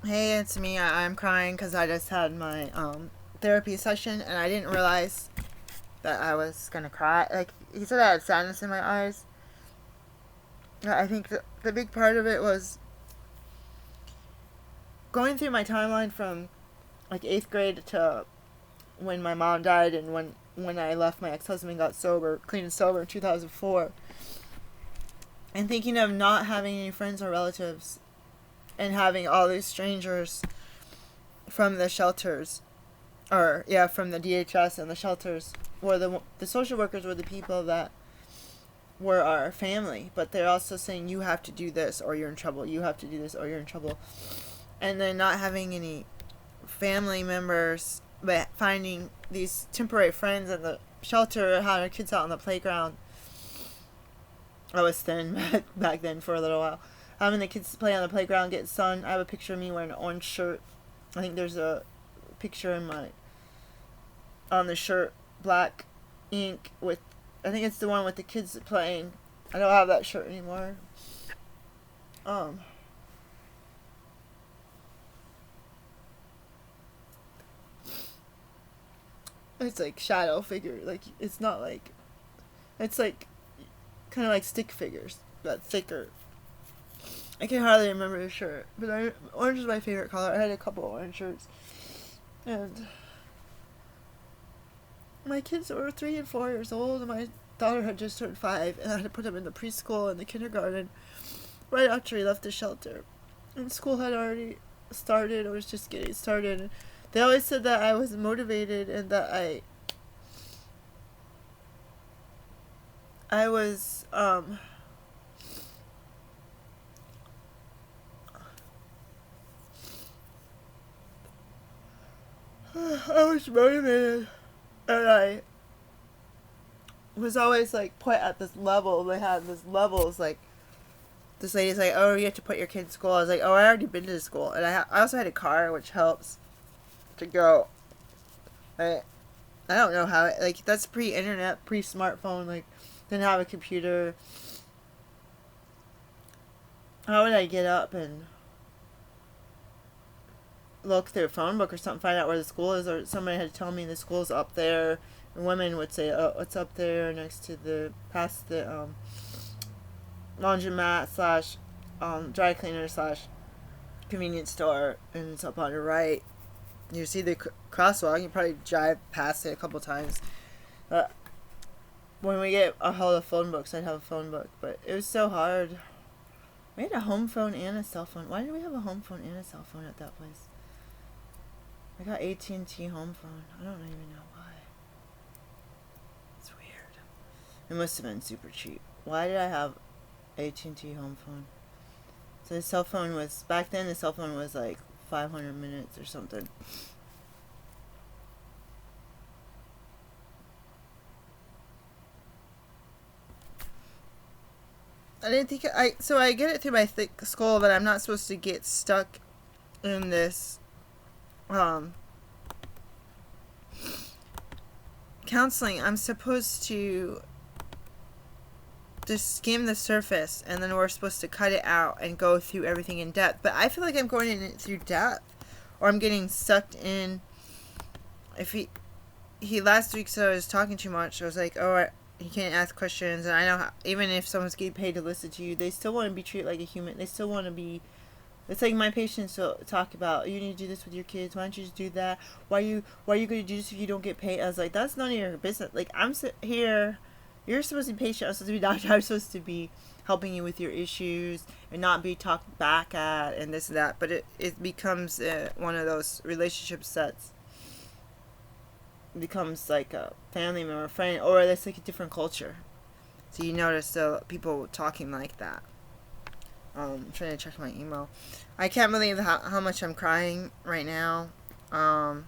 Hey, it's me. I'm crying because I just had my therapy session and I didn't realize that I was gonna cry. Like he said, I had sadness in my eyes. I think the big part of it was going through my timeline from like eighth grade to when my mom died and when I left my ex husband, got sober, clean and sober in 2004, and thinking of not having any friends or relatives and having all these strangers from the shelters, or yeah, from the DHS and the shelters, where the social workers were the people that were our family, but they're also saying you have to do this or you're in trouble. You have to do this or you're in trouble, and then not having any family members, but finding these temporary friends in the shelter, having our kids out on the playground. I was thin back then for a little while. Having the kids play on the playground, get sun. I have a picture of me wearing an orange shirt. I think there's a picture in my on the shirt, black ink with. I think it's the one with the kids playing. I don't have that shirt anymore. Um, it's like shadow figure. Like it's not like it's like kind of like stick figures, but thicker. I can hardly remember the shirt, but orange is my favorite color. I had a couple orange shirts, and my kids were 3 and 4 years old, and my daughter had just turned 5, and I had to put them in the preschool and the kindergarten right after he left the shelter. And school had already started, or was just getting started. They always said that I was motivated and that I was I was motivated, and I was always like put at this level. They had this levels like this lady's like, oh, you have to put your kid in school. I was like, oh, I already been to school, and I also had a car, which helps to go. I I don't know how it, like that's pre-internet, pre-smartphone. Like didn't have a computer. How would I get up and look through a phone book or something, find out where the school is, or somebody had to tell me the school's up there. And women would say, oh, it's up there next to the past the laundromat slash dry cleaner slash convenience store, and it's up on the right. You see the crosswalk. You probably drive past it a couple times. But when we get a hold of phone books, I'd have a phone book. But it was so hard. We had a home phone and a cell phone. Why did we have a home phone and a cell phone at that place? I got AT&T home phone. I don't even know why. It's weird. It must have been super cheap. Why did I have AT&T home phone? So the cell phone was back then. The cell phone was like 500 minutes or something. I didn't think so I get it through my thick skull that I'm not supposed to get stuck in this um counseling. I'm supposed to just skim the surface, and then we're supposed to cut it out and go through everything in depth. But I feel like I'm going in it through depth, or I'm getting sucked in. If he last week said I was talking too much, I was like, oh, you can't ask questions. And I know even if someone's getting paid to listen to you, they still want to be treated like a human. They still want to be. It's like my patients will talk about, you need to do this with your kids. Why don't you just do that? Why are you going to do this if you don't get paid? I was like, that's none of your business. Like I'm here. You're supposed to be patient. I'm supposed to be doctor. I'm supposed to be helping you with your issues and not be talked back at and this and that. But it becomes one of those relationships that's becomes like a family member, a friend, or it's like a different culture. So you notice people talking like that. I'm trying to check my email. I can't believe how much I'm crying right now. Um,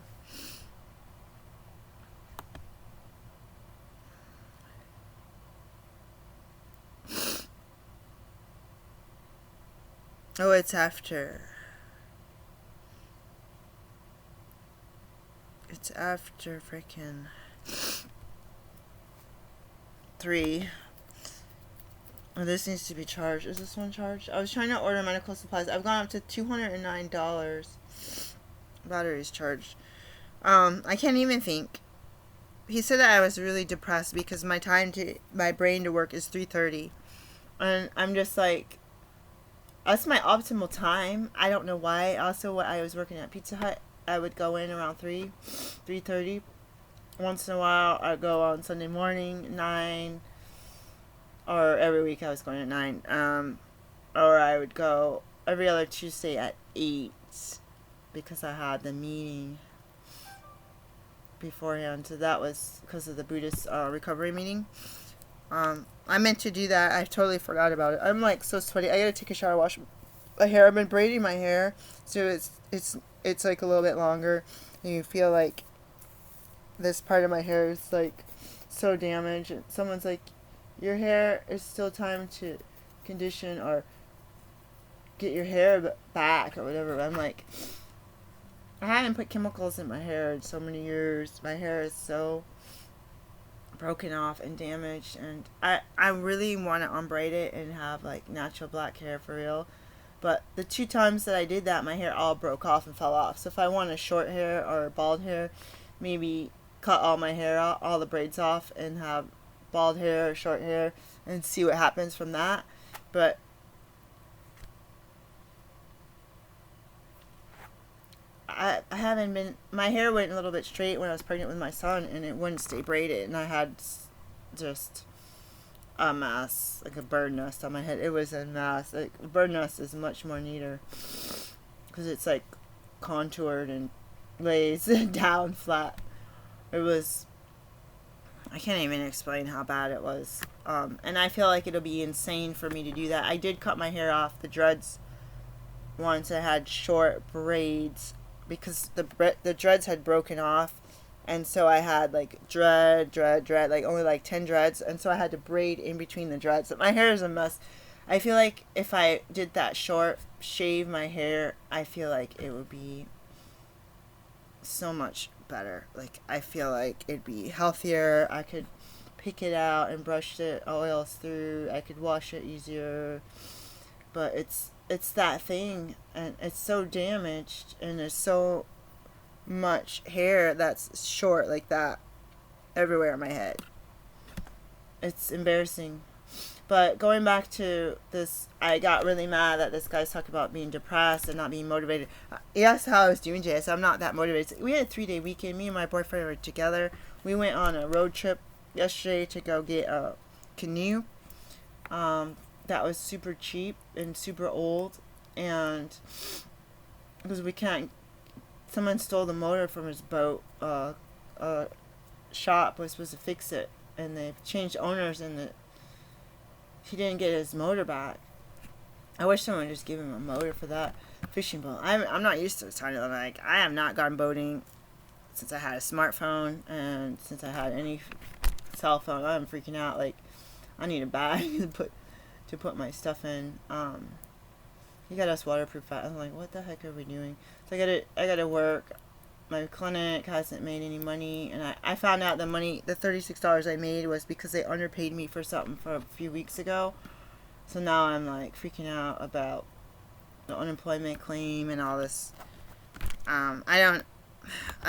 oh, it's after. It's after freaking 3. Oh, this needs to be charged. Is this one charged? I was trying to order medical supplies. I've gone up to $209. Battery's charged. I can't even think. He said that I was really depressed because my brain to work is 3:30, and I'm just like, that's my optimal time. I don't know why. Also, when I was working at Pizza Hut, I would go in around 3:30. Once in a while, I'd go on Sunday morning 9, or every week I was going at 9. Or I would go every other Tuesday at 8 because I had the meeting beforehand. So that was because of the Buddhist recovery meeting. I meant to do that. I totally forgot about it. I'm like so sweaty. I gotta take a shower, wash my hair. I've been braiding my hair, so it's like a little bit longer, and you feel like this part of my hair is like so damaged. And someone's like, your hair is still time to condition or get your hair back or whatever. I'm like, I haven't put chemicals in my hair in so many years. My hair is so broken off and damaged, and I really want to unbraid it and have like natural black hair for real. But the 2 times that I did that, my hair all broke off and fell off. So if I want a short hair or bald hair, maybe cut all my hair out, all the braids off, and have bald hair or short hair and see what happens from that. But I haven't been, my hair went a little bit straight when I was pregnant with my son, and it wouldn't stay braided, and I had just a mess, like a bird nest on my head. It was a mess. Like, a bird nest is much more neater because it's like contoured and lays down flat. It was, I can't even explain how bad it was. And I feel like it'll be insane for me to do that. I did cut my hair off the dreads once. I had short braids because the dreads had broken off, and so I had like dread, like only like 10 dreads, and so I had to braid in between the dreads. My hair is a mess. I feel like if I did that short, shave my hair, I feel like it would be so much better. Like, I feel like it'd be healthier. I could pick it out and brush the oils through. I could wash it easier. But it's that thing, and it's so damaged, and there's so much hair that's short like that everywhere on my head. It's embarrassing. But going back to this, I got really mad that this guy's talking about being depressed and not being motivated. He asked how I was doing, Jay. I said, I'm not that motivated. We had a 3-day weekend. Me and my boyfriend were together. We went on a road trip yesterday to go get a canoe. That was super cheap and super old. And because we can't, someone stole the motor from his boat. Shop was supposed to fix it, and they changed owners, and he didn't get his motor back. I wish someone would just give him a motor for that fishing boat. I'm not used to it. Like, I have not gone boating since I had a smartphone, and since I had any cell phone. I'm freaking out. Like, I need a bag to put my stuff in. He got us waterproof. I'm like, what the heck are we doing? So I gotta work. My clinic hasn't made any money, and I found out the $36 I made was because they underpaid me for something for a few weeks ago. So now I'm like freaking out about the unemployment claim and all this. I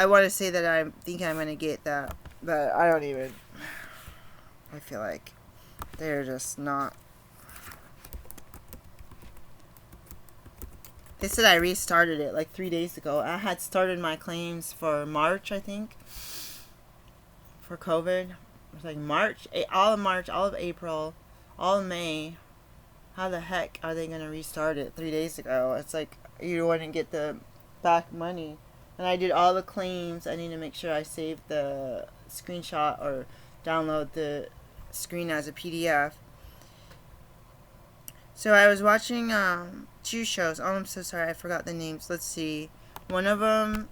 want to say that I think I'm gonna get that, but I don't even. I feel like they're just not. They said I restarted it like 3 days ago. I had started my claims for March, I think, for COVID. It was like March, all of April, all of May. How the heck are they going to restart it 3 days ago? It's like you wouldn't get the back money. And I did all the claims. I need to make sure I save the screenshot or download the screen as a PDF. So I was watching 2 shows. Oh, I'm so sorry. I forgot the names. Let's see. One of them,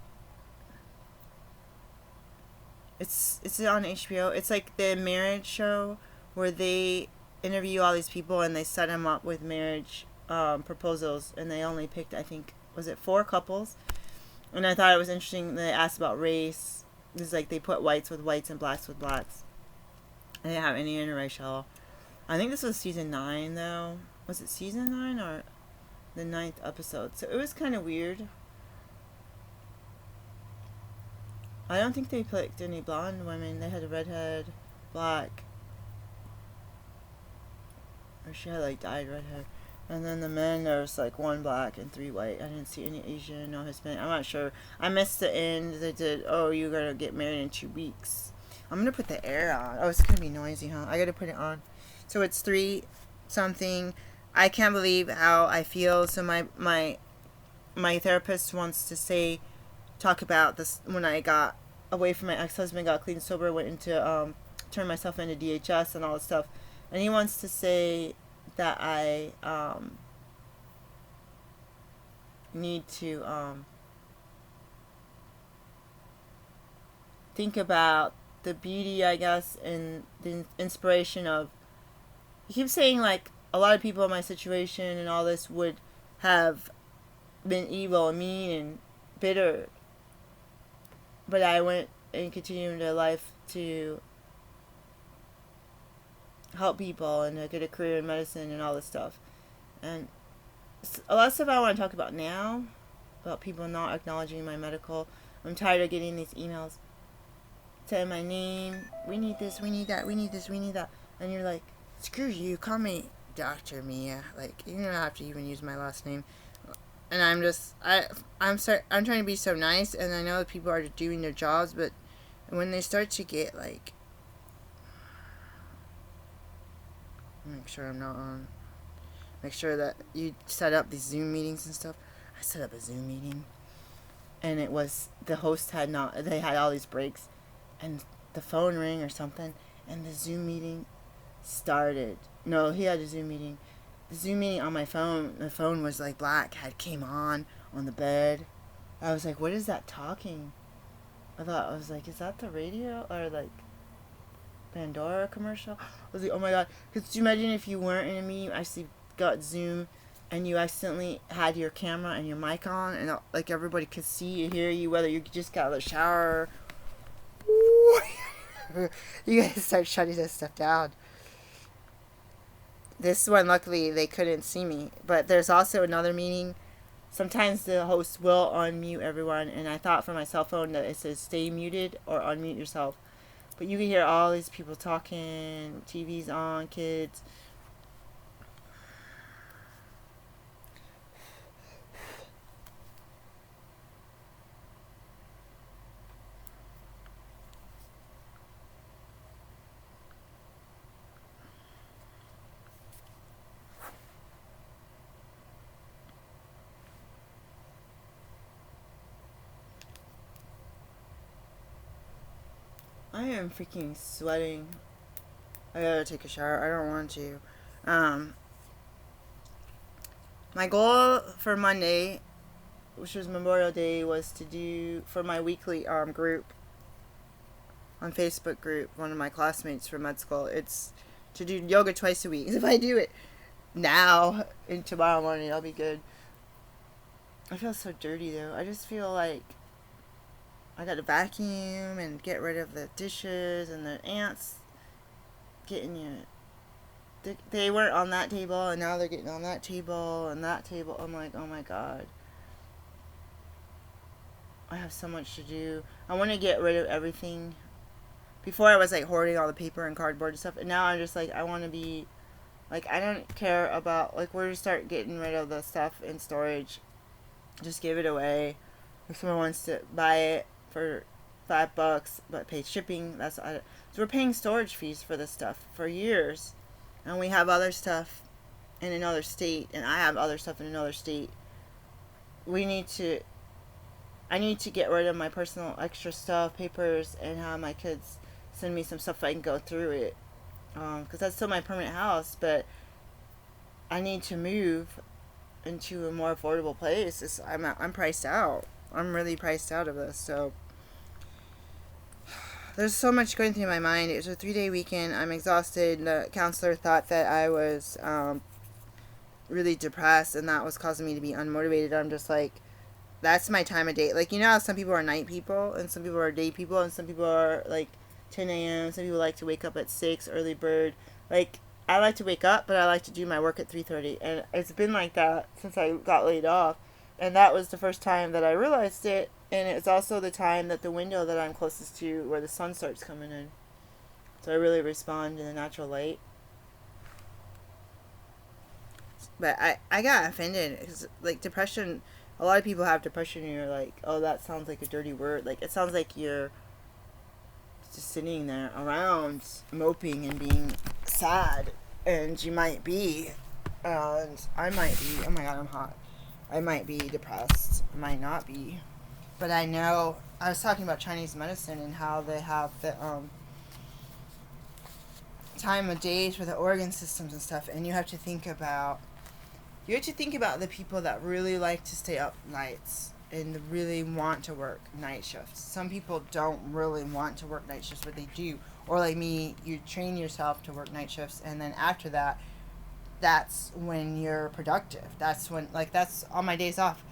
it's on HBO. It's like the marriage show where they interview all these people and they set them up with marriage proposals. And they only picked, I think, was it 4 couples? And I thought it was interesting. They asked about race. It's like they put whites with whites and blacks with blacks. And they didn't have any interracial. I think this was season 9 though. Was it season 9 or the 9th episode? So it was kind of weird. I don't think they picked any blonde women. They had a redhead, black, or she had like dyed red hair. And then the men, there was like 1 black and 3 white. I didn't see any Asian, no Hispanic. I'm not sure. I missed the end. They did, oh, you're going to get married in 2 weeks. I'm going to put the air on. Oh, it's going to be noisy, huh? I got to put it on. So it's 3 something. I can't believe how I feel. So my therapist wants to talk about this when I got away from my ex-husband, got clean and sober, went into, turned myself into DHS and all this stuff. And he wants to say that I need to think about the beauty, I guess, and the inspiration of. He keeps saying like a lot of people in my situation and all this would have been evil and mean and bitter, but I went and continued into life to help people and to get a career in medicine and all this stuff. And a lot of stuff I want to talk about now, about people not acknowledging my medical. I'm tired of getting these emails saying my name. We need this, we need that, we need this, we need that. And you're like, screw you, call me Dr. Mia. Like, you don't have to even use my last name. And I'm trying to be so nice, and I know that people are doing their jobs, but when they start to get like, make sure I'm not on. Make sure that you set up these Zoom meetings and stuff. I set up a Zoom meeting, and it was the host had not. They had all these breaks, and the phone rang or something, and the Zoom meeting started. No, he had a Zoom meeting. The Zoom meeting on my phone. The phone was like black. Came on the bed. I was like, what is that talking? I was like, is that the radio or like Pandora commercial? I was like, oh my god. Could you imagine if you weren't in a meeting, you actually got Zoom, and you accidentally had your camera and your mic on, and like everybody could see you, hear you, whether you just got out of the shower. You guys start shutting this stuff down. This one, luckily, they couldn't see me. But there's also another meeting. Sometimes the host will unmute everyone, and I thought for my cell phone that it says stay muted or unmute yourself. But you can hear all these people talking, TV's on, kids. I am freaking sweating. I gotta take a shower. I don't want to. My goal for Monday, which was Memorial Day, was to do for my weekly group on Facebook group, one of my classmates from med school. It's to do yoga twice a week. If I do it now and tomorrow morning, I'll be good. I feel so dirty though. I just feel like I gotta vacuum and get rid of the dishes and the ants getting you. They weren't on that table, and now they're getting on that table and that table. I'm like, oh my god. I have so much to do. I want to get rid of everything. Before I was like hoarding all the paper and cardboard and stuff, and now I'm just like, I want to be, like, I don't care about, like, we're to start getting rid of the stuff in storage. Just give it away. If someone wants to buy it for $5 but pay shipping, so we're paying storage fees for this stuff for years, and we have other stuff in another state, and I have other stuff in another state. I need to get rid of my personal extra stuff, papers, and have my kids send me some stuff so I can go through it, because that's still my permanent house, but I need to move into a more affordable place. I'm priced out. I'm really priced out of this, so there's so much going through my mind. It was a 3-day weekend. I'm exhausted. The counselor thought that I was really depressed, and that was causing me to be unmotivated. I'm just like, that's my time of day. Like, you know how some people are night people, and some people are day people, and some people are like 10 a.m. Some people like to wake up at 6, early bird. Like, I like to wake up, but I like to do my work at 3:30, and it's been like that since I got laid off, and that was the first time that I realized it, and it's also the time that the window that I'm closest to where the sun starts coming in, so I really respond in the natural light. But I got offended because like depression, a lot of people have depression, and you're like, oh, that sounds like a dirty word. Like it sounds like you're just sitting there around moping and being sad, and you might be, and I might be. Oh my god, I'm hot. I might be depressed. I might not be, but I know. I was talking about Chinese medicine and how they have the time of days for the organ systems and stuff, and you have to think about the people that really like to stay up nights and really want to work night shifts. Some people don't really want to work night shifts, but they do. Or like me, you train yourself to work night shifts, and then after that, that's when you're productive. That's when, like, that's on my days off.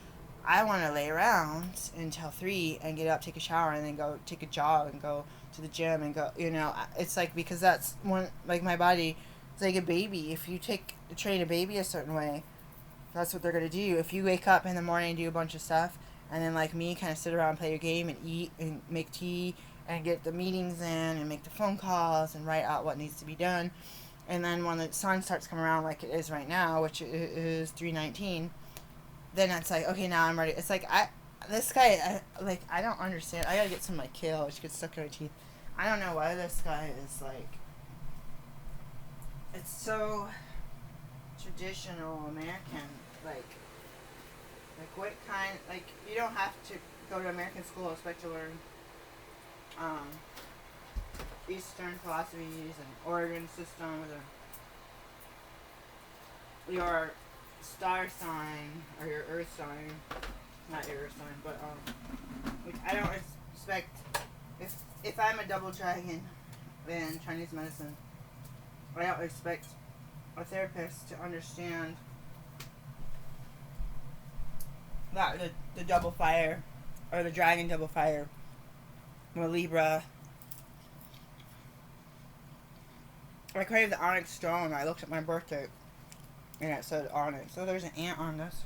I want to lay around until 3 and get up, take a shower, and then go take a jog and go to the gym and go, it's like, because that's one, like my body, it's like a baby. If you train a baby a certain way, that's what they're going to do. If you wake up in the morning and do a bunch of stuff, and then like me, kind of sit around and play your game and eat and make tea and get the meetings in and make the phone calls and write out what needs to be done, and then when the sun starts coming around like it is right now, which is 3:19, then it's like, okay, now I'm ready. It's like, this guy, I don't understand. I gotta get some of my kale, which gets stuck in my teeth. I don't know why this guy is like, it's so traditional American, like what kind, like, you don't have to go to American school to expect to learn Eastern philosophies and organ systems or your star sign or your earth sign, not your earth sign, but like, I don't expect, if I'm a double dragon in Chinese medicine, I don't expect a therapist to understand that the double fire or the dragon double fire or Libra. I crave the onyx stone. I looked at my birthday and it said onyx. So there's an ant on this.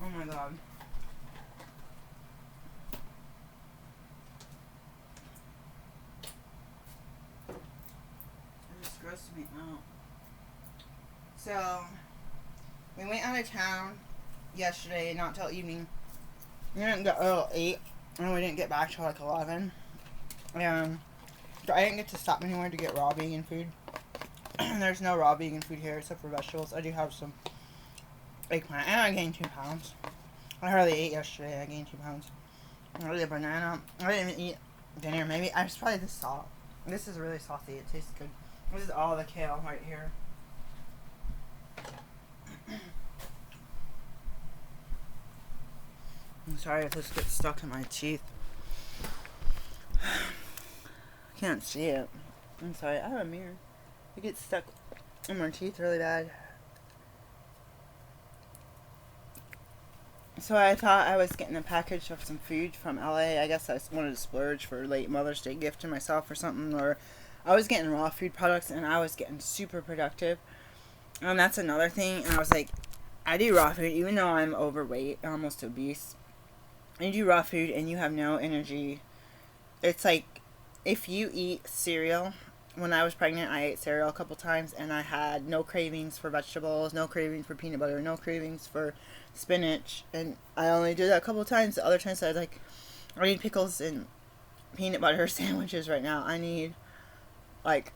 Oh my god. It just grossed me out. So we went out of town yesterday, not till evening. We didn't get till 8, and we didn't get back till like 11. And I didn't get to stop anywhere to get raw vegan food. There's no raw vegan food here except for vegetables. I do have some eggplant, and I gained 2 pounds. I hardly ate yesterday. I gained 2 pounds. I ate a banana. I didn't even eat dinner. Maybe I was probably the salt. This is really salty. It tastes good. This is all the kale right here. I'm sorry if this gets stuck in my teeth. I can't see it. I'm sorry. I have a mirror. It gets stuck in my teeth really bad. So I thought I was getting a package of some food from LA. I guess I wanted to splurge for late Mother's Day gift to myself or something. Or I was getting raw food products and I was getting super productive. And that's another thing. And I was like, I do raw food even though I'm overweight, almost obese. And you do raw food and you have no energy. It's like if you eat cereal. When I was pregnant, I ate cereal a couple times and I had no cravings for vegetables, no cravings for peanut butter, no cravings for spinach. And I only did that a couple times. The other times I was like, I need pickles and peanut butter sandwiches right now. I need like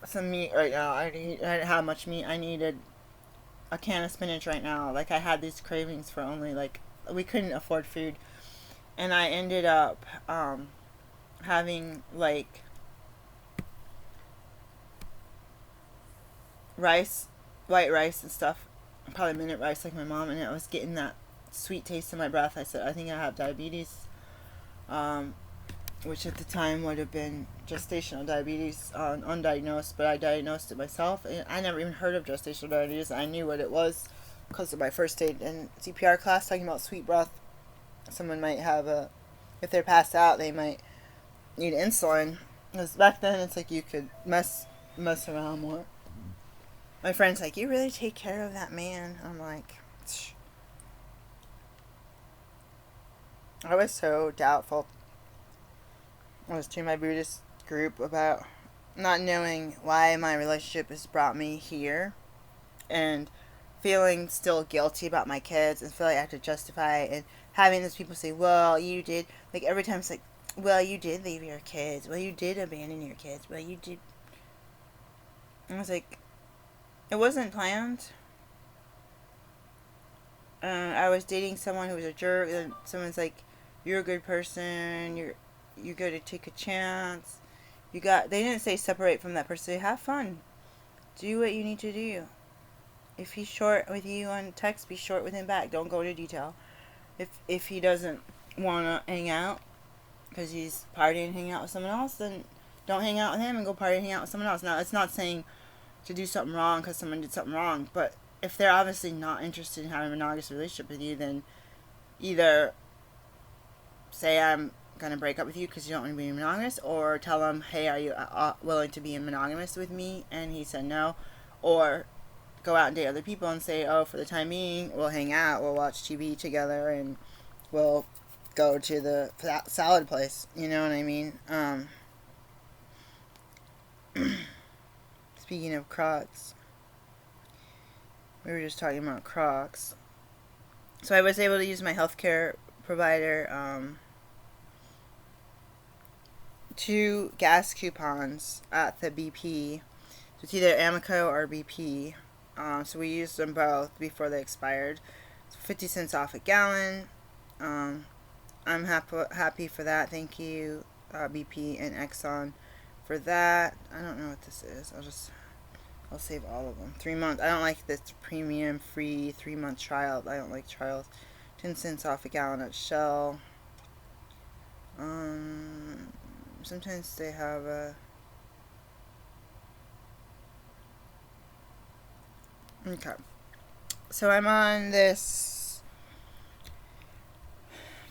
some meat right now. I didn't have much meat. I needed a can of spinach right now. Like I had these cravings for only like, we couldn't afford food. And I ended up having like rice, white rice and stuff, probably minute rice like my mom, and I was getting that sweet taste in my breath. I said, I think I have diabetes, which at the time would have been gestational diabetes, undiagnosed, but I diagnosed it myself, and I never even heard of gestational diabetes. I knew what it was because of my first aid and CPR class talking about sweet breath. Someone might have if they're passed out, they might need insulin, because back then it's like you could mess around more. My friend's like, you really take care of that man. I'm like, "Tch." I was so doubtful. I was to my Buddhist group about not knowing why my relationship has brought me here, and feeling still guilty about my kids and feel like I have to justify it, and having those people say, well, you did, like every time it's like, well, you did leave your kids, well, you did abandon your kids, well, you did. And I was like, it wasn't planned. I was dating someone who was a jerk, and someone's like, you're a good person, you got to take a chance. They didn't say separate from that person. They have fun. Do what you need to do. If he's short with you on text, be short with him back. Don't go into detail. If he doesn't want to hang out because he's partying and hanging out with someone else, then don't hang out with him and go party and hang out with someone else. Now, it's not saying to do something wrong because someone did something wrong, but if they're obviously not interested in having a monogamous relationship with you, then either say, I'm going to break up with you because you don't want to be monogamous, or tell them, hey, are you willing to be monogamous with me? And he said no. Or go out and date other people and say, oh, for the time being, we'll hang out, we'll watch TV together, and we'll go to the salad place. You know what I mean? Speaking of Crocs, we were just talking about Crocs. So I was able to use my healthcare provider 2 gas coupons at the BP. So it's either Amoco or BP. So we used them both before they expired. It's 50 cents off a gallon. I'm happy for that. Thank you, BP and Exxon, for that. I don't know what this is. I'll save all of them. 3 months. I don't like this premium free 3-month trial. I don't like trials. 10 cents off a gallon at Shell. Sometimes they have a... Okay. So I'm on this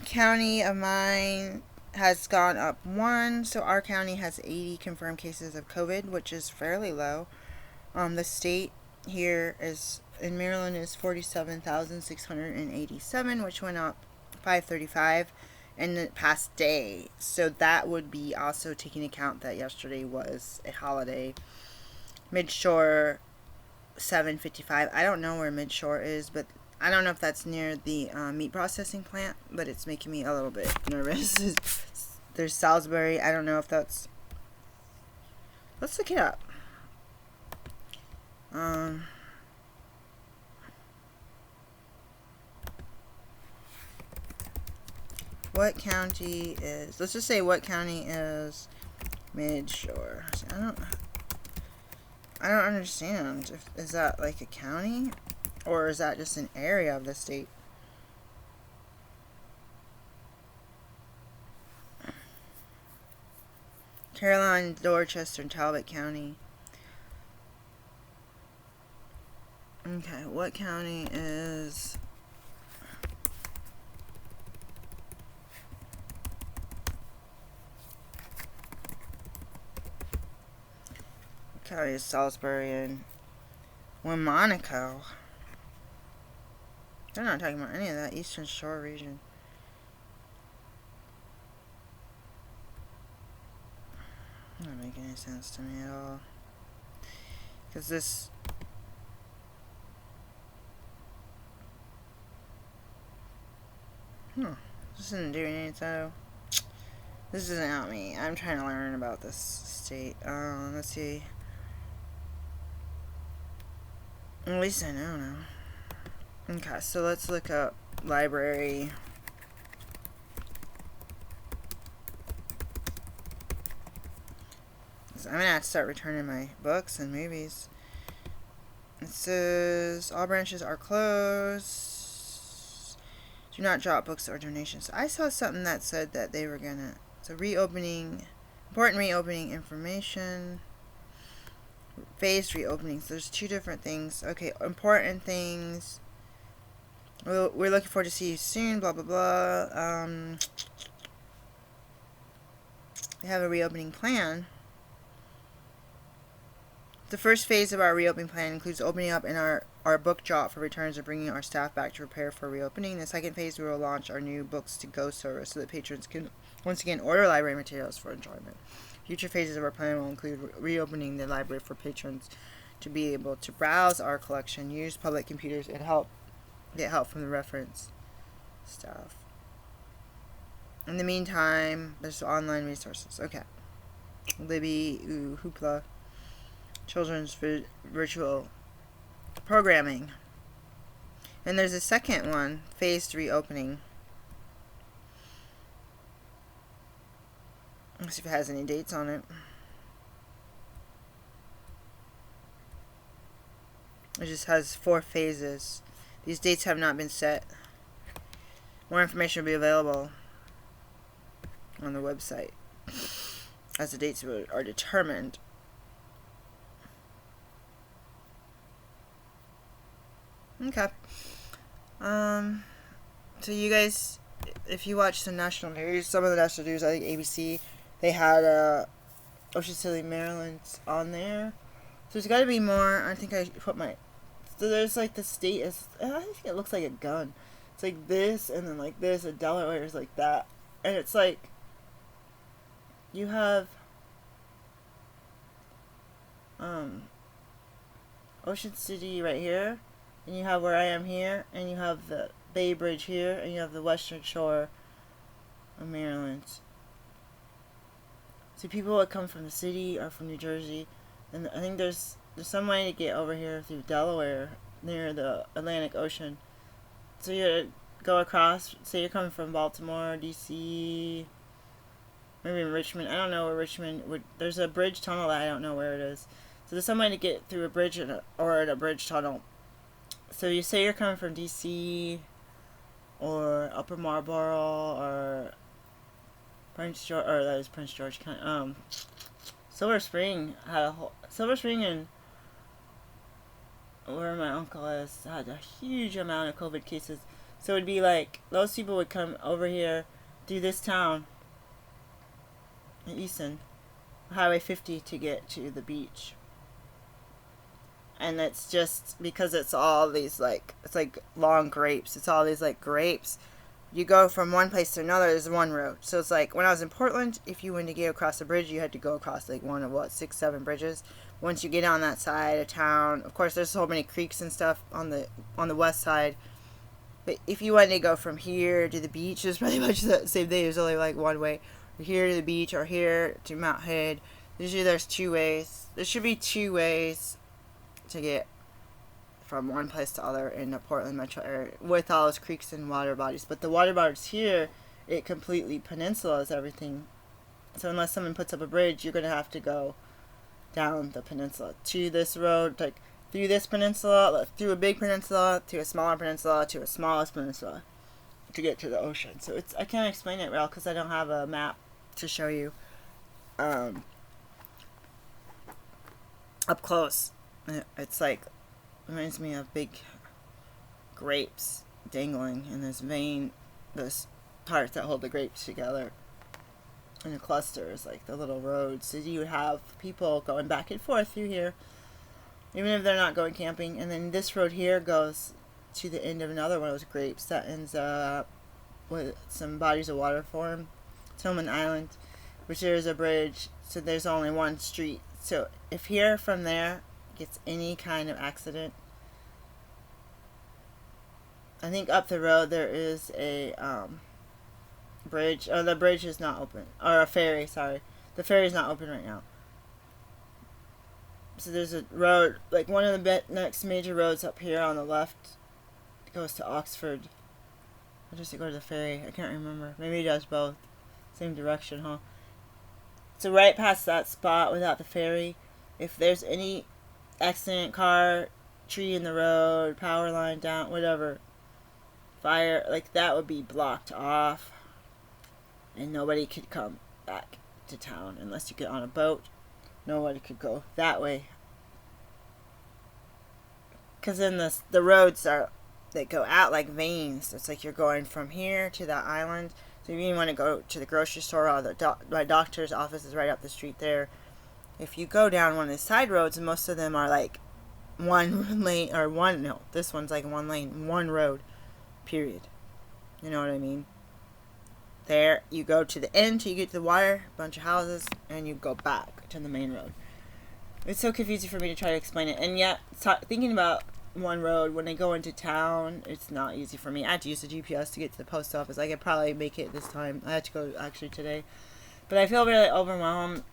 county of mine has gone up 1. So our county has 80 confirmed cases of COVID, which is fairly low. The state here is in Maryland is 47,687, which went up 535 in the past day. So that would be also taking account that yesterday was a holiday. Midshore 755. I don't know where Midshore is, but I don't know if that's near the meat processing plant, but it's making me a little bit nervous. There's Salisbury. I don't know if that's... Let's look it up. What county is... Let's just say what county is Midshore. I don't understand. Is that like a county? Or is that just an area of the state? Caroline, Dorchester, and Talbot County. Okay, what county is... County is Salisbury and Monaco. They're not talking about any of that Eastern Shore region. Doesn't make any sense to me at all. Because this... This isn't doing anything. This doesn't help me. I'm trying to learn about this state. Let's see. At least I know now. Okay, so let's look up library. I'm gonna have to start returning my books and movies. It says all branches are closed. Do not drop books or donations. I saw something that said that they were gonna... So reopening, important reopening information. Phased reopenings. There's 2 different things. Okay, important things. We're looking forward to see you soon. Blah blah blah. They have a reopening plan. The first phase of our reopening plan includes opening up in our book drop for returns and bringing our staff back to prepare for reopening. The second phase, we will launch our new books to go service so that patrons can once again order library materials for enjoyment. Future phases of our plan will include reopening the library for patrons to be able to browse our collection, use public computers, and get help from the reference staff. In the meantime, there's online resources. Okay. Libby, Hoopla, children's virtual programming. And there's a second one, phased reopening. Let's see if it has any dates on it. It just has 4 phases. These dates have not been set. More information will be available on the website as the dates are determined. Okay. So you guys, if you watch the national news, some of the national news, I think ABC, they had Ocean City, Maryland on there. So there's got to be more. I think I put my. So there's like the state is. I think it looks like a gun. It's like this, and then like this, and Delaware is like that, and it's like. You have. Ocean City right here, and you have where I am here, and you have the Bay Bridge here, and you have the Western Shore of Maryland. So people would come from the city or from New Jersey, and I think there's some way to get over here through Delaware near the Atlantic Ocean. So you go across. Say you're coming from Baltimore, D.C., maybe Richmond. I don't know where Richmond would. There's a bridge tunnel that I don't know where it is. So there's some way to get through a bridge or in a bridge tunnel. So you say you're coming from D.C. or Upper Marlboro or Prince George, or that was Prince George County. Silver Spring Silver Spring and where my uncle is had a huge amount of COVID cases. So it'd be like those people would come over here through this town in Easton, Highway 50 to get to the beach. And it's just because it's all these like, it's like long grapes. It's all these like grapes. You go from one place to another, there's one road. So it's like when I was in Portland, if you wanted to get across the bridge, you had to go across like one of 6, 7 bridges. Once you get on that side of town, of course there's so many creeks and stuff on the west side. But if you wanted to go from here to the beach, it's pretty much the same thing. There's only like one way. Here to the beach or here to Mount Hood. Usually there's 2 ways. There should be 2 ways to get from one place to other in the Portland metro area with all those creeks and water bodies. But the water bodies here, it completely peninsulas everything. So unless someone puts up a bridge, you're going to have to go down the peninsula to this road, like through this peninsula, through a big peninsula, to a smaller peninsula, to a smallest peninsula to get to the ocean. So it's I can't explain it well because I don't have a map to show you up close. It's like reminds me of big grapes dangling in this vein, this part that hold the grapes together. And a cluster is like the little roads. So you would have people going back and forth through here, even if they're not going camping. And then this road here goes to the end of another one of those grapes that ends up with some bodies of water form. Tillman Island, which there is a bridge, so there's only one street. So if here from there gets any kind of accident, I think up the road there is a bridge. Oh, the bridge is not open. Or a ferry, sorry. The ferry's not open right now. So there's a road, like one of the next major roads up here on the left goes to Oxford. Or does it go to the ferry? I can't remember. Maybe it does both. Same direction, huh? So right past that spot without the ferry, if there's any accident, car, tree in the road, power line down, whatever, fire, like that would be blocked off. And nobody could come back to town unless you get on a boat. Nobody could go that way. Because then the roads they go out like veins. It's like you're going from here to that island. So if you want to go to the grocery store or my doctor's office is right up the street there. If you go down one of the side roads, and most of them are like one lane, or one, no, this one's like one lane, one road, period. You know what I mean? There, you go to the end till you get to the water, bunch of houses, and you go back to the main road. It's so confusing for me to try to explain it. And yet, thinking about one road, when I go into town, it's not easy for me. I had to use the GPS to get to the post office. I could probably make it this time. I had to go actually today. But I feel really overwhelmed.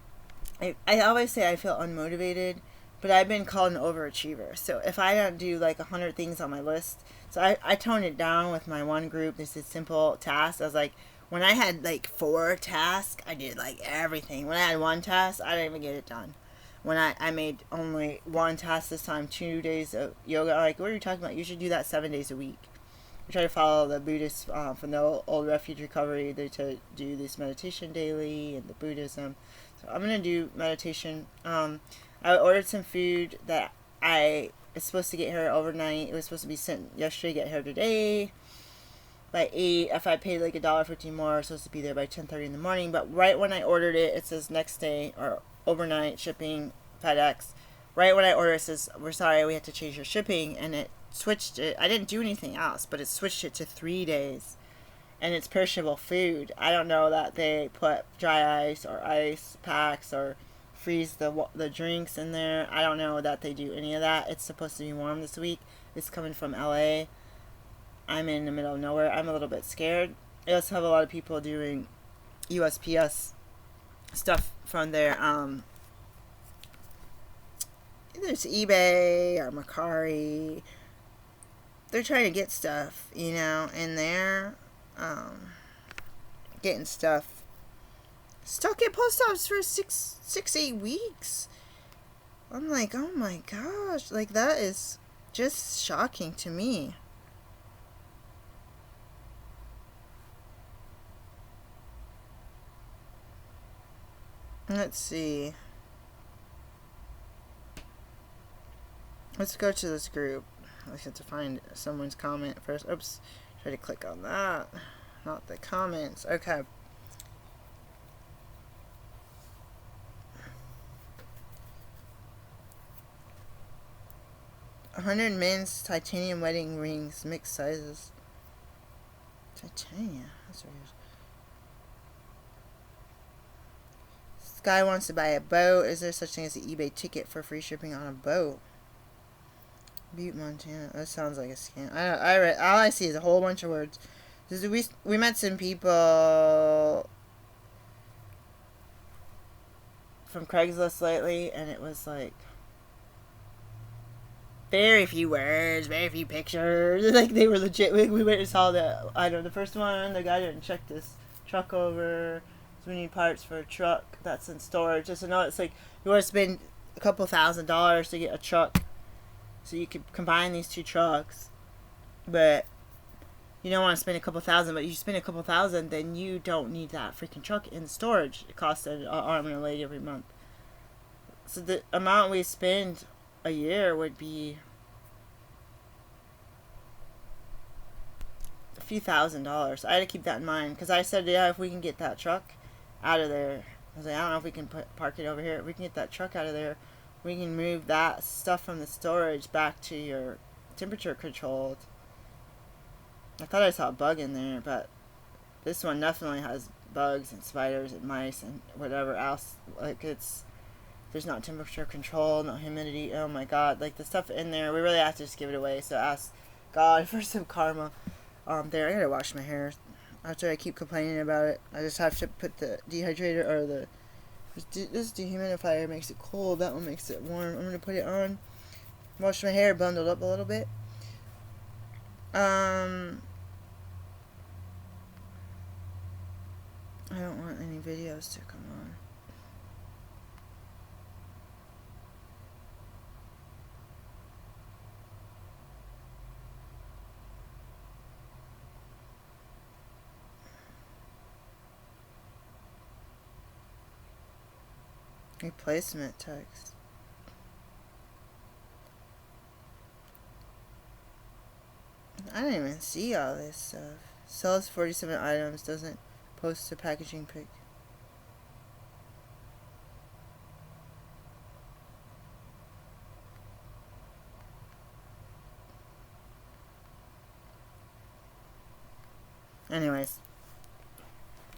I always say I feel unmotivated, but I've been called an overachiever. So if I don't do like 100 things on my list, so I toned it down with my one group. This is simple tasks. I was like, when I had like 4 tasks, I did like everything. When I had 1 task, I didn't even get it done. When I made only 1 task this time, 2 days of yoga, I'm like, what are you talking about? You should do that 7 days a week. I try to follow the Buddhists from the old refuge recovery. They to do this meditation daily and the Buddhism. So I'm going to do meditation. I ordered some food that I was supposed to get here overnight. It was supposed to be sent yesterday, get here today by 8. If I paid like $1.50 more, I was supposed to be there by 10:30 in the morning. But right when I ordered it, it says next day or overnight shipping, FedEx. Right when I ordered it, says, we're sorry, we have to change your shipping. And it switched it. I didn't do anything else, but it switched it to 3 days. And it's perishable food. I don't know that they put dry ice or ice packs or freeze the drinks in there. I don't know that they do any of that. It's supposed to be warm this week. It's coming from LA. I'm in the middle of nowhere. I'm a little bit scared. I also have a lot of people doing USPS stuff from their either it's eBay or Mercari. They're trying to get stuff, and they're getting stuff stuck at post office for 8 weeks. I'm like, oh my gosh, like that is just shocking to me. Let's see. Let's go to this group. I have to find someone's comment first. Oops. Try to click on that. Not the comments. Okay. $100 men's titanium wedding rings, mixed sizes. Titanium. That's weird. This guy wants to buy a boat. Is there such thing as an eBay ticket for free shipping on a boat? Butte, Montana. That sounds like a scam. I read. All I see is a whole bunch of words. We met some people from Craigslist lately, and it was like very few words, very few pictures. Like they were legit. We went and saw the first one. The guy didn't check this truck over. So we need parts for a truck that's in storage. Just to know, it's like you want to spend a couple $1,000s to get a truck. So you could combine these 2 trucks, but you don't want to spend a couple $1,000. But you spend a couple $1,000, then you don't need that freaking truck in storage. It costs an arm and a leg every month. So the amount we spend a year would be a few $1,000s. I had to keep that in mind because I said, yeah, if we can get that truck out of there, I was like, I don't know if we can park it over here. If we can get that truck out of there, we can move that stuff from the storage back to your temperature controlled. I thought I saw a bug in there, but this one definitely has bugs and spiders and mice and whatever else. Like there's not temperature control, no humidity. Oh my god, like the stuff in there, we really have to just give it away. So ask God for some karma. There, I gotta wash my hair. After I keep complaining about it, I just have to put the dehydrator or this dehumidifier makes it cold. That one makes it warm. I'm gonna put it on. Wash my hair, bundled up a little bit. I don't want any videos to come on. Replacement text. I don't even see all this stuff. Sells 47 items, doesn't post a packaging pic. anyways,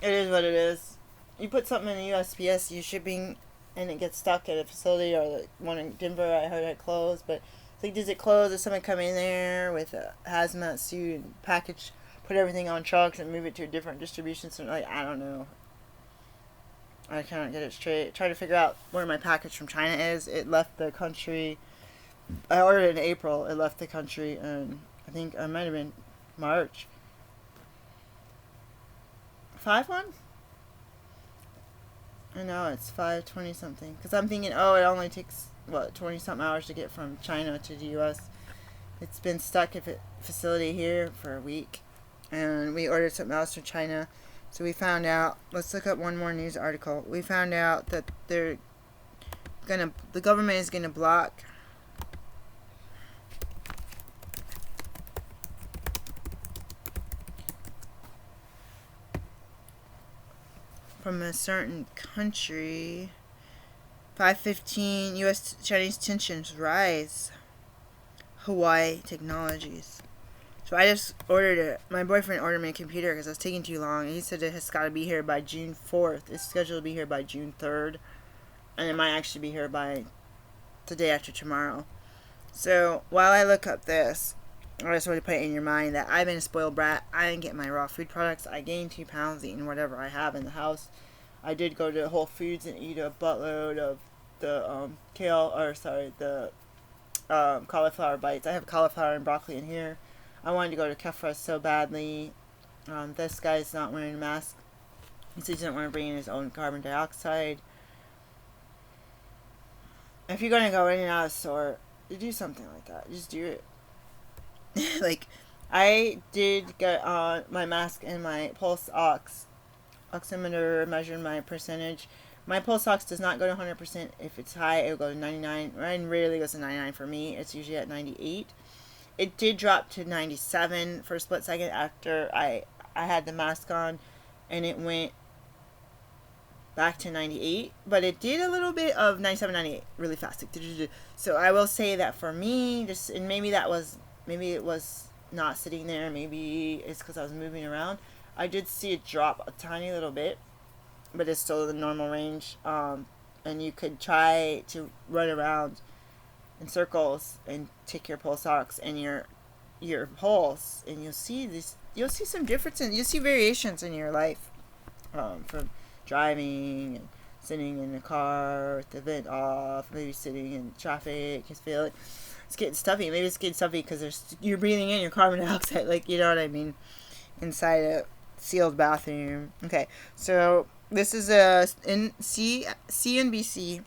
it is what it is. You put something in the USPS, you shipping, and it gets stuck at a facility, or the one in Denver, I heard it closed, but it's like, does it close? Does someone come in there with a hazmat suit and package, put everything on trucks and move it to a different distribution center? Like, I don't know. I cannot get it straight. Try to figure out where my package from China is. It left the country. I ordered it in April. It left the country, and I think it might have been March. 5-1? I know, it's 5:20 something. Because I'm thinking, oh, it only takes, 20 something hours to get from China to the U.S. It's been stuck at a facility here for a week. And we ordered something else from China. So we found out, let's look up one more news article. We found out that the government is gonna block from a certain country. 5:15, U.S.-Chinese tensions rise. Hawaii Technologies. So I just ordered it. My boyfriend ordered me a computer because I was taking too long. He said it has got to be here by June 4th. It's scheduled to be here by June 3rd. And it might actually be here by the day after tomorrow. So while I look up this, I just want to put it in your mind that I've been a spoiled brat. I didn't get my raw food products. I gained 2 pounds eating whatever I have in the house. I did go to Whole Foods and eat a buttload of the cauliflower bites. I have cauliflower and broccoli in here. I wanted to go to Kefra so badly. This guy's not wearing a mask. He says he doesn't want to bring in his own carbon dioxide. If you're going to go in and out of the store, you do something like that. Just do it. Like, I did get on my mask and my pulse oximeter measured my percentage. My pulse ox does not go to 100%. If it's high, it will go to 99. Ryan rarely goes to 99 for me. It's usually at 98. It did drop to 97 for a split second after I had the mask on, and it went back to 98. But it did a little bit of 97, 98 really fast. So I will say that for me, and maybe it was not sitting there. Maybe it's because I was moving around. I did see it drop a tiny little bit, but it's still in the normal range. And you could try to run around in circles and take your pulse ox and your pulse, and you'll see some differences. You'll see variations in your life, from driving and sitting in a car with the vent off, maybe sitting in traffic. You feel like it's getting stuffy. Maybe it's getting stuffy because you're breathing in your carbon dioxide, like, you know what I mean, inside a sealed bathroom. Okay, so this is a CNBC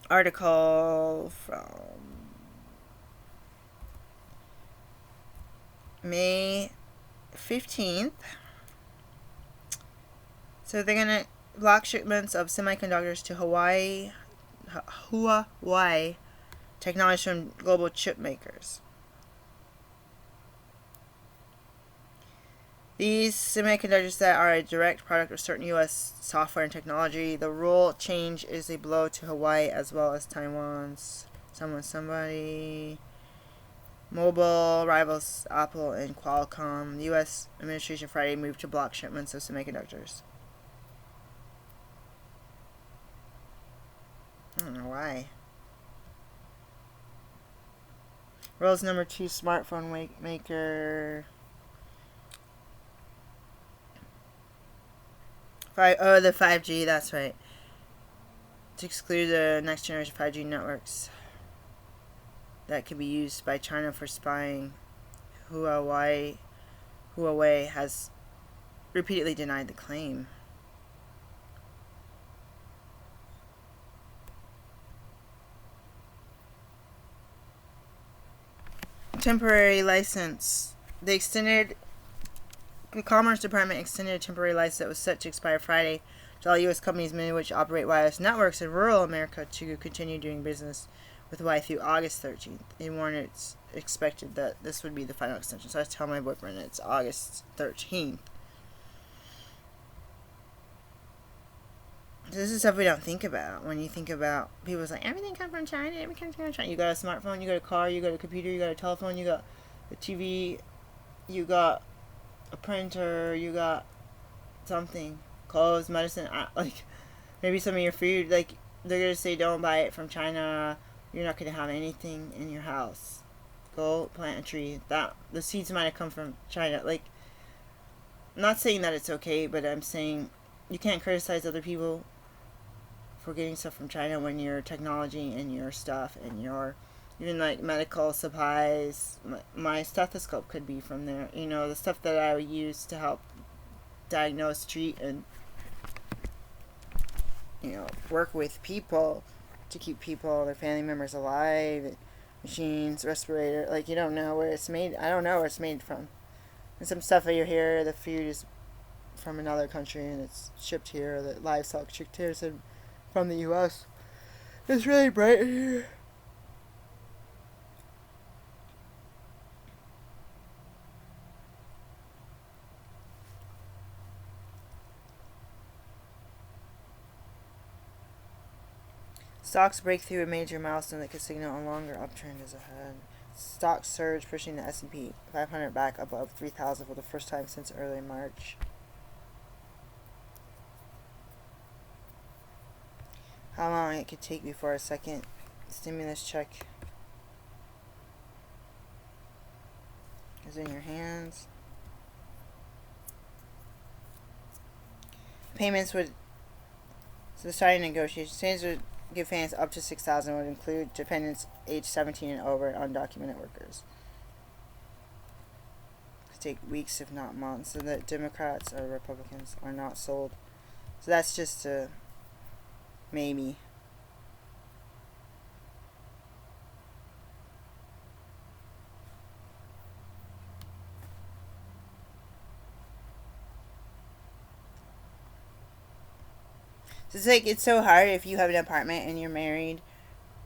article from May 15th. So they're going to block shipments of semiconductors to Huawei technology from global chip makers. These semiconductors that are a direct product of certain U.S. software and technology. The rule change is a blow to Hawaii as well as Taiwan's somebody. Mobile rivals Apple and Qualcomm. The U.S. administration Friday moved to block shipments of semiconductors. I don't know why. World's number 2 smartphone maker. The 5G, that's right. To exclude the next generation 5G networks that can be used by China for spying. Huawei has repeatedly denied the claim. Temporary license. The Commerce Department extended a temporary license that was set to expire Friday to all U.S. companies, many of which operate wireless networks in rural America, to continue doing business with Hawaii through August 13th. They warned it's expected that this would be the final extension. So I tell my boyfriend it's August 13th. This is stuff we don't think about when you think about people's like, everything comes from China, everything comes from China. You got a smartphone, you got a car, you got a computer, you got a telephone, you got a TV, you got a printer, you got something, clothes, medicine, like maybe some of your food. Like they're gonna say don't buy it from China. You're not gonna have anything in your house. Go plant a tree. That the seeds might have come from China. Like, I'm not saying that it's okay, but I'm saying you can't criticize other people for getting stuff from China when your technology and your stuff and your even like medical supplies. My stethoscope could be from there. You know, the stuff that I would use to help diagnose, treat, and work with people to keep people, their family members alive. Machines, respirator. Like you don't know where it's made. I don't know where it's made from. And some stuff that you hear, the food is from another country and it's shipped here. The livestock shipped here, so from the U.S. It's really bright here. Stocks break through a major milestone that could signal a longer uptrend is ahead. Stock surge pushing the S&P 500 back above 3,000 for the first time since early March. How long it could take before a second stimulus check is in your hands. Payments would... So the starting negotiations would give fans up to $6,000 would include dependents age 17 and over and undocumented workers. It could take weeks if not months. So that Democrats or Republicans are not sold. So that's just a maybe. So it's like it's so hard if you have an apartment and you're married.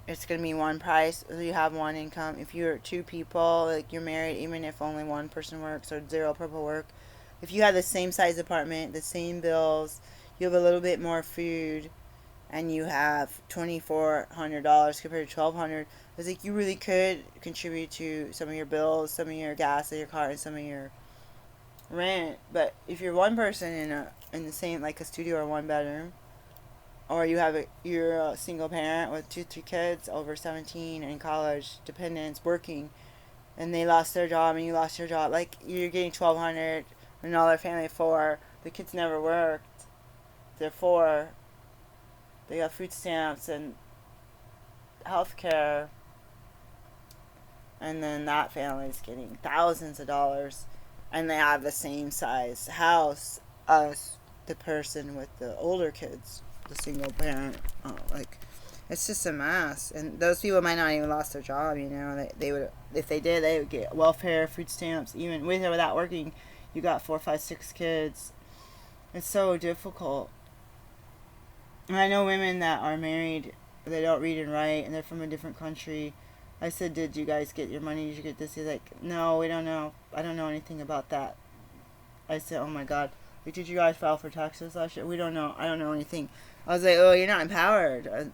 It's gonna be one price. So you have one income. If you're two people, like you're married, even if only one person works or zero people work, if you have the same size apartment, the same bills, you have a little bit more food, and you have $2,400 compared to $1,200. It's like you really could contribute to some of your bills, some of your gas in your car, and some of your rent. But if you're one person in the same like a studio or one bedroom, or you're a single parent with 2-3 kids over 17 in college, dependents working, and they lost their job and you lost your job, like you're getting $1,200, and all their family of 4. The kids never worked. They're 4. They got food stamps and health care, and then that family's getting thousands of dollars, and they have the same size house as the person with the older kids, the single parent. Like it's just a mess, and those people might not even lost their job. They would, if they did, they would get welfare, food stamps, even with or without working. You got 4, 5, 6 kids. It's so difficult. And I know women that are married, they don't read and write, and they're from a different country. I said, did you guys get your money? Did you get this? He's like, no, we don't know. I don't know anything about that. I said, oh my God. Like, did you guys file for taxes last year? We don't know. I don't know anything. I was like, oh, you're not empowered.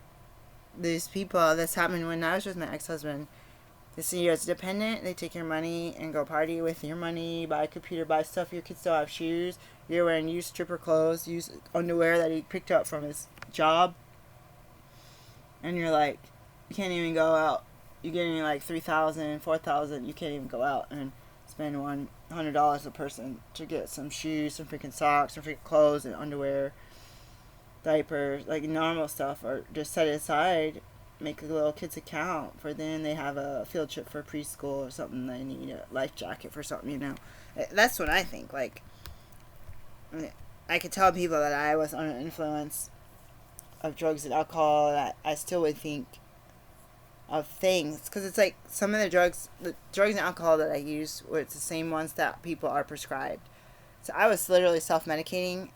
These people, this happened when I was with my ex-husband. They see you as dependent. They take your money and go party with your money, buy a computer, buy stuff. Your kids still have shoes. You're wearing used stripper clothes, used underwear that he picked up from his job. And you're like, you can't even go out. You're getting like $3,000, $4,000. You can't even go out and spend $100 a person to get some shoes, some freaking socks, some freaking clothes and underwear, diapers, like normal stuff, or just set it aside. Make a little kid's account for then they have a field trip for preschool or something. They need a life jacket for something. That's what I think. Like, I could tell people that I was under influence of drugs and alcohol, that I still would think of things, because it's like some of the drugs and alcohol that I used were the same ones that people are prescribed. So I was literally self-medicating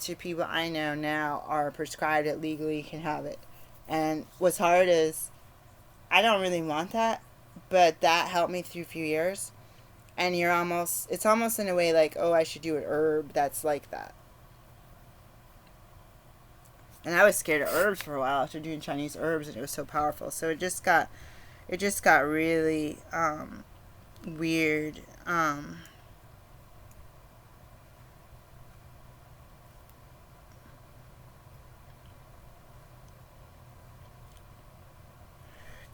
to people I know now are prescribed it legally, can have it. And what's hard is I don't really want that, but that helped me through a few years. And it's almost in a way like, oh, I should do an herb that's like that. And I was scared of herbs for a while after doing Chinese herbs, and it was so powerful. So it just got really weird.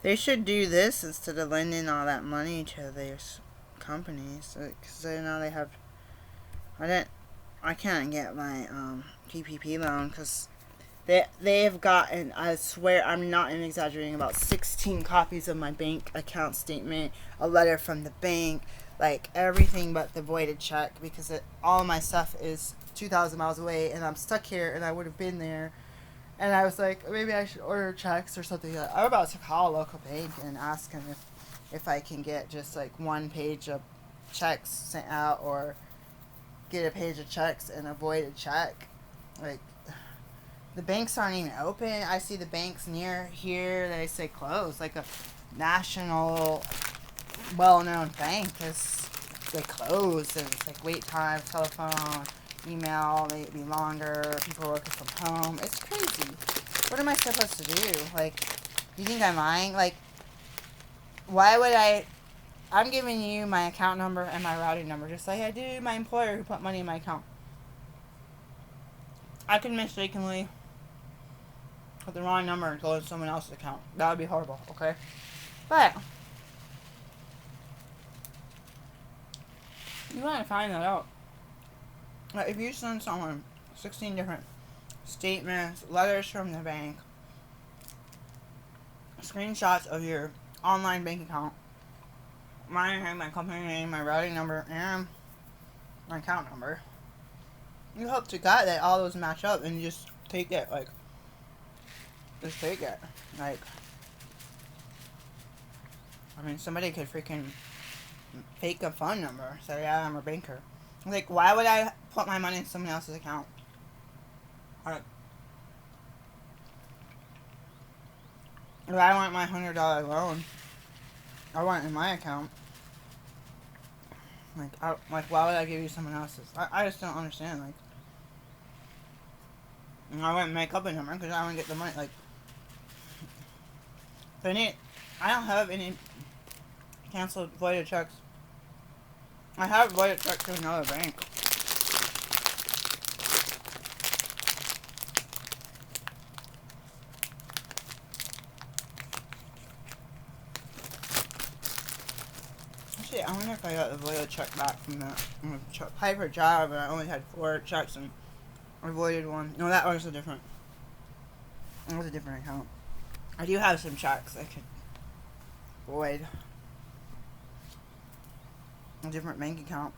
They should do this instead of lending all that money to their companies. Because now they have. I can't get my PPP loan because they have gotten, I swear I'm not even exaggerating, about 16 copies of my bank account statement, a letter from the bank, like everything but the voided check, because all my stuff is 2,000 miles away and I'm stuck here and I would have been there. And I was like, maybe I should order checks or something. I'm about to call a local bank and ask them if I can get just like one page of checks sent out, or get a page of checks and a voided check. Like, the banks aren't even open. I see the banks near here, they say closed. Like a national, well-known bank they closed, and it's like wait time, telephone, email, maybe longer. People are working from home. It's crazy. What am I supposed to do? Like, you think I'm lying? Like, why would I'm giving you my account number and my routing number, just like I do my employer who put money in my account. I could mistakenly put the wrong number and go to someone else's account. That would be horrible, okay? But you want to find that out. Like, if you send someone 16 different statements, letters from the bank, screenshots of your online bank account, my name, my company name, my routing number, and my account number, you hope to God that all those match up and you just take it. Like, just take it. Like, I mean, somebody could freaking fake a phone number, say, yeah, I'm a banker. Like, why would I put my money in someone else's account? Like, if I want my $100 loan, I want it in my account. Like, why would I give you someone else's? I just don't understand. Like, I wouldn't make up a number because I want to get the money. Like, I don't have any canceled voided checks. I have voided checks to another bank. Actually, I wonder if I got the voided check back from that. I applied for a job and I only had 4 checks and I voided one. No, that was a different account. I do have some checks I could void. A different bank account.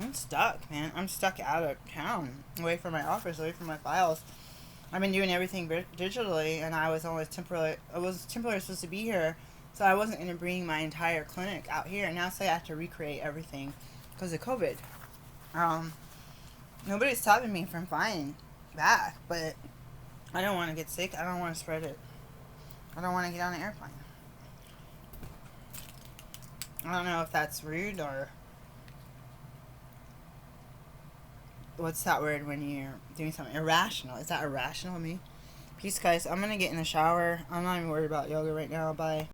I'm stuck, man. I'm stuck out of town, away from my office, away from my files. I've been doing everything digitally, and I was temporarily supposed to be here, so I wasn't going to bring my entire clinic out here. And now say I have to recreate everything because of COVID. Nobody's stopping me from flying back, but I don't want to get sick. I don't want to spread it. I don't want to get on an airplane. I don't know if that's rude or what's that word when you're doing something irrational. Is that irrational of me? Peace, guys. I'm gonna get in the shower. I'm not even worried about yoga right now. Bye.